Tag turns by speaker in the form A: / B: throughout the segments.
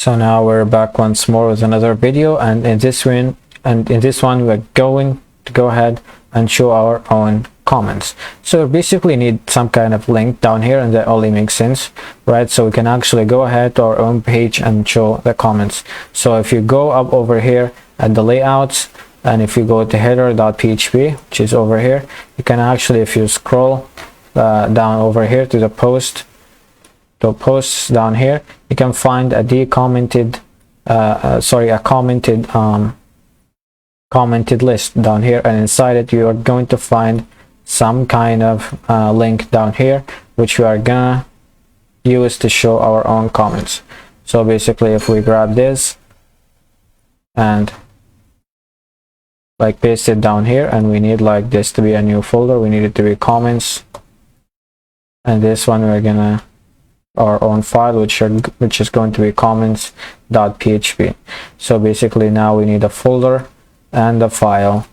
A: So now we're back once more with another video, and in this one we're going to go ahead and show our own comments. So we basically need some kind of link down here, and that only makes sense, right? So we can actually go ahead to our own page and show the comments. So if you go up over here at the layouts, and if you go to header.php, which is over here, you can actually, if you scroll down over here to the posts down here, you can find a commented list down here, and inside it you are going to find some kind of link down here, which we are gonna use to show our own comments. So basically, if we grab this and like paste it down here, and we need like this to be a new folder, we need it to be comments, and this one we're gonna our own file, which is going to be comments.php. so basically now we need a folder and a file.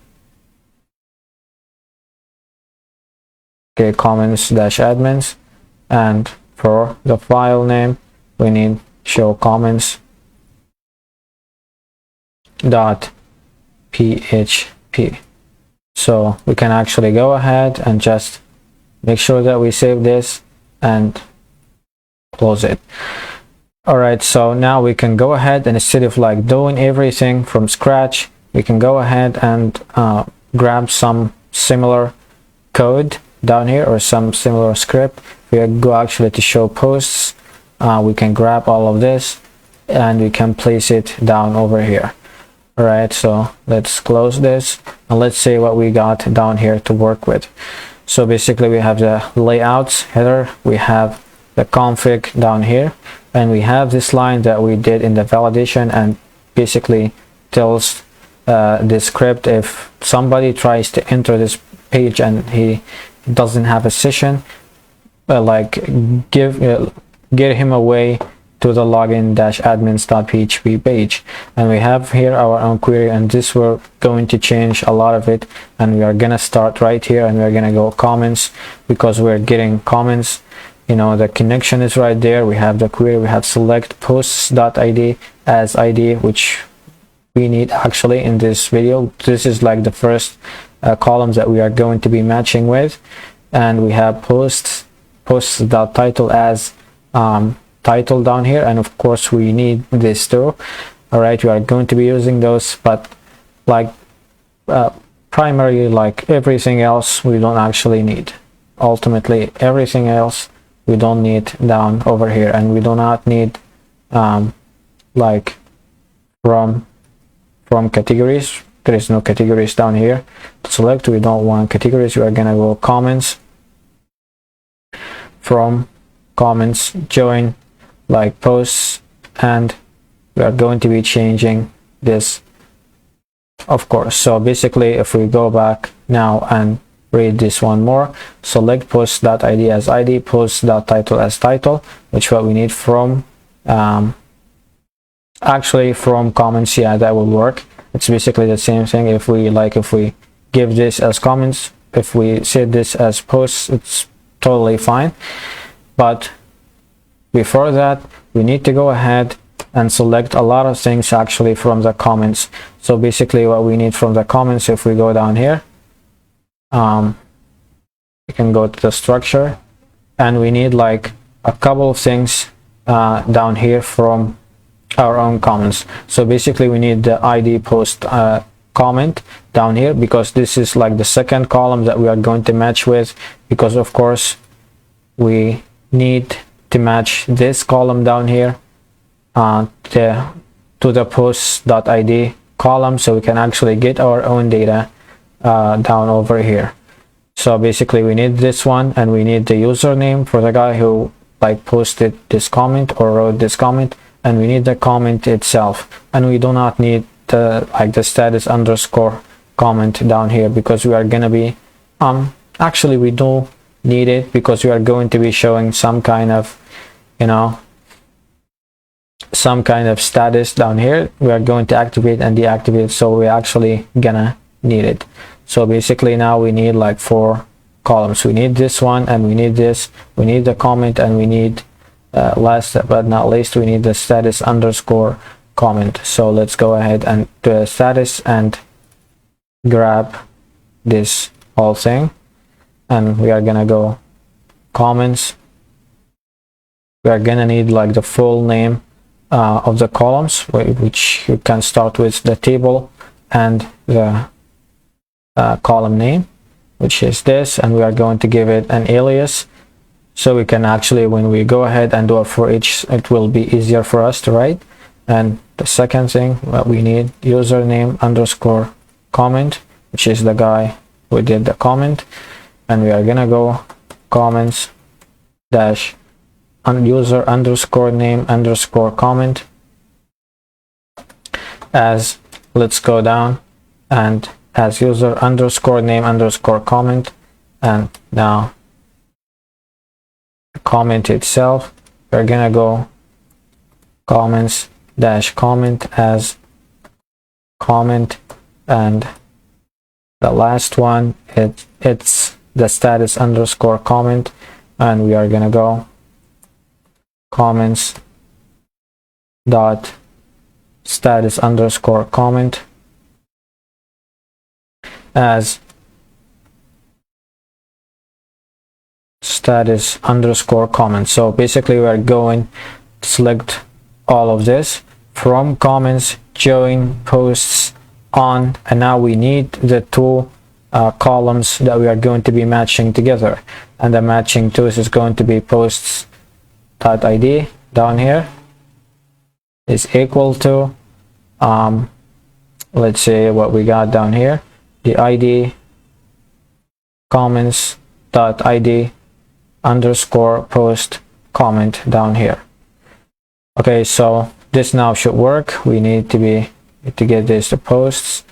A: Okay, comments-admins, and for the file name we need show comments.php. so we can actually go ahead and just make sure that we save this and close it. All right, so now we can go ahead, and instead of like doing everything from scratch, we can go ahead and grab some similar code down here, or some similar script. We go actually to show posts, we can grab all of this and we can place it down over here. All right, so let's close this and let's see what we got down here to work with. So basically we have the layouts header, we have the config down here, and we have this line that we did in the validation, and basically tells the script if somebody tries to enter this page and he doesn't have a session, like get him away to the login-admins.php page. And we have here our own query, and this we're going to change a lot of it, and we are gonna start right here, and we're gonna go comments because we're getting comments. You know, the connection is right there. We have the query, we have select posts.id as ID, which we need actually in this video. This is like the first columns that we are going to be matching with, and we have posts.title as title down here, and of course we need this too. All right, we are going to be using those, but like primarily, like everything else we don't actually need. Ultimately everything else we don't need down over here, and we do not need like from categories. There is no categories down here to select. We don't want categories. We are gonna go comments, from comments, join like posts, and we are going to be changing this, of course. So basically, if we go back now and read this one more, select post.id as ID, post.title as title, which what we need from actually from comments. Yeah, that will work. It's basically the same thing. If we give this as comments, if we set this as posts, it's totally fine. But before that, we need to go ahead and select a lot of things actually from the comments. So basically what we need from the comments, if we go down here, you can go to the structure, and we need like a couple of things down here from our own comments. So basically we need the ID post comment down here, because this is like the second column that we are going to match with, because of course we need to match this column down here to the post.id column, so we can actually get our own data down over here. So basically we need this one, and we need the username for the guy who like posted this comment or wrote this comment, and we need the comment itself, and we do not need the status underscore comment down here, because we are gonna be actually we do need it, because we are going to be showing some kind of, you know, some kind of status down here. We are going to activate and deactivate, so we're actually gonna need it. So basically now we need like 4 columns. We need this one, and we need this, we need the comment, and we need last but not least, we need the status underscore comment. So let's go ahead and do a status and grab this whole thing, and we are gonna go comments. We are gonna need like the full name of the columns, which you can start with the table and the column name, which is this, and we are going to give it an alias, so we can actually, when we go ahead and do a for each, it will be easier for us to write. And the second thing that we need, username underscore comment, which is the guy who did the comment, and we are gonna go comments dash user underscore name underscore comment as, let's go down, and as user underscore name underscore comment, and now the comment itself, we're gonna go comments dash comment as comment, and the last one, it's the status underscore comment, and we are gonna go comments dot status underscore comment as status underscore comment. So basically we are going to select all of this from comments, join, posts, on, and now we need the two columns that we are going to be matching together, and the matching tools is going to be posts.id down here is equal to let's say what we got down here, the id comments.id underscore post comment down here. Okay, so this now should work. We need to get this to posts,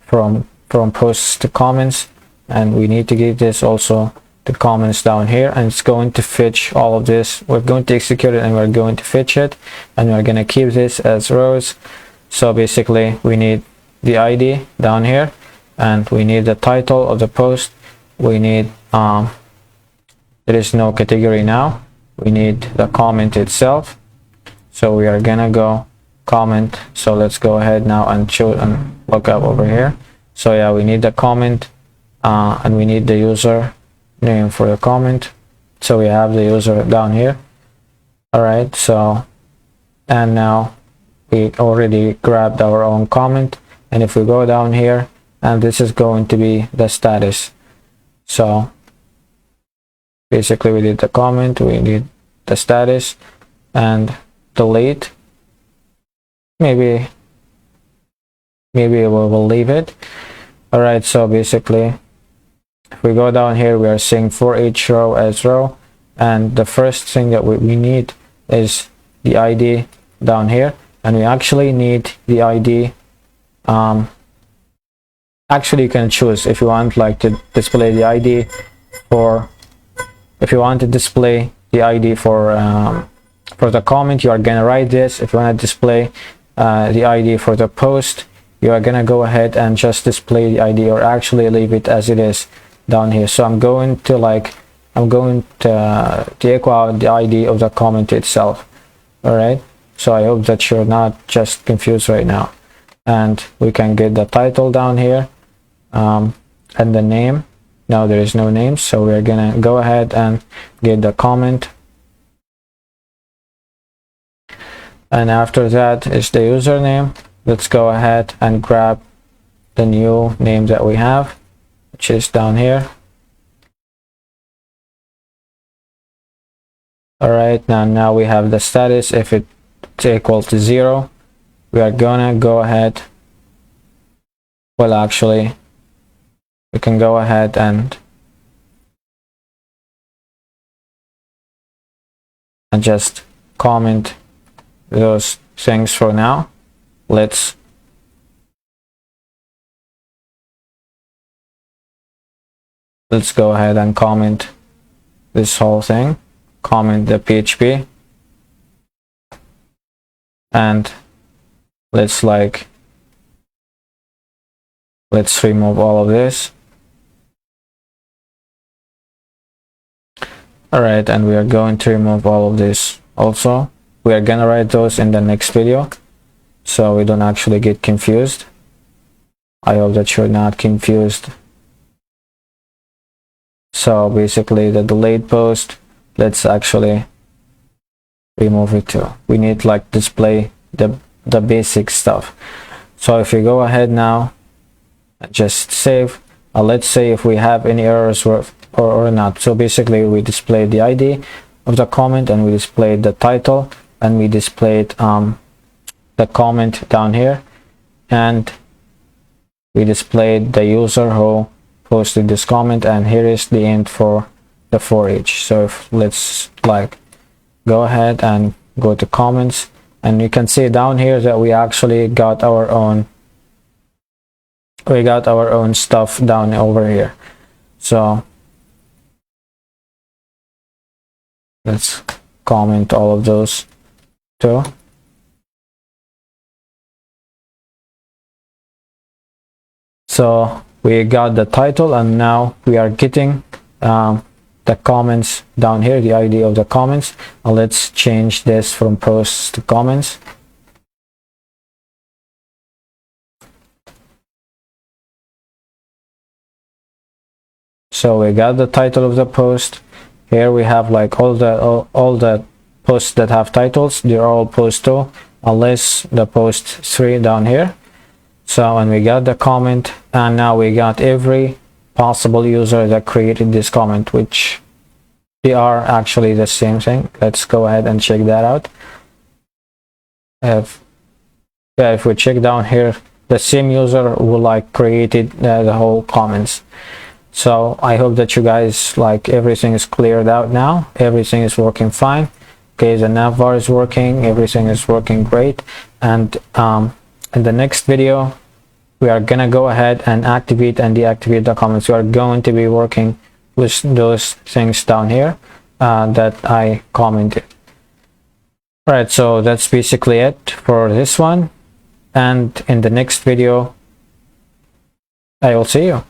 A: from posts to comments, and we need to get this also to comments down here, and it's going to fetch all of this. We're going to execute it and we're going to fetch it, and we're going to keep this as rows. So basically we need the ID down here, and we need the title of the post. We need there is no category now. We need the comment itself, so we are gonna go comment. So let's go ahead now and choose and look up over here. So yeah, we need the comment and we need the user name for the comment, so we have the user down here. All right, so and now we already grabbed our own comment, and if we go down here, and this is going to be the status. So basically we did the comment, we need the status, and delete. Maybe we'll leave it. All right, so basically if we go down here, we are seeing for each row as row, and the first thing that we need is the ID down here, and we actually need the ID. Actually you can choose if you want like to display the ID for, if you want to display the ID for the comment, you are gonna write this. If you want to display the ID for the post, you are gonna go ahead and just display the ID, or actually leave it as it is down here. So I'm going to echo out the ID of the comment itself. All right, so I hope that you're not just confused right now. And we can get the title down here, and the name. Now there is no name, so we're gonna go ahead and get the comment, and after that is the username. Let's go ahead and grab the new name that we have, which is down here. All right, now we have the status. If it's equal to 0, we are gonna go ahead, well actually we can go ahead and just comment those things for now. Let's go ahead and comment this whole thing, comment the PHP, and let's remove all of this. All right, and we are going to remove all of this also. We are gonna write those in the next video so we don't actually get confused. I hope that you're not confused. So basically the delayed post, let's actually remove it too. We need like display the basic stuff. So if you go ahead now and just save, let's say if we have any errors or not. So basically we displayed the ID of the comment, and we displayed the title, and we displayed the comment down here, and we displayed the user who posted this comment, and here is the end for the for each. So if let's like go ahead and go to comments, and you can see down here that we actually got our own stuff down over here. So let's comment all of those too. So we got the title, and now we are getting the comments down here, the ID of the comments. And let's change this from posts to comments. So we got the title of the post. Here we have like all the posts that have titles. They're all post 2, unless the post 3 down here. So, and we got the comment, and now we got every possible user that created this comment, which they are actually the same thing. Let's go ahead and check that out. If we check down here, the same user who like created the whole comments. So I hope that you guys like everything is cleared out now. Everything is working fine. Okay, the navbar is working, everything is working great. And in the next video we are gonna go ahead and activate and deactivate the comments. We are going to be working with those things down here that I commented. Alright, so that's basically it for this one, and in the next video I will see you.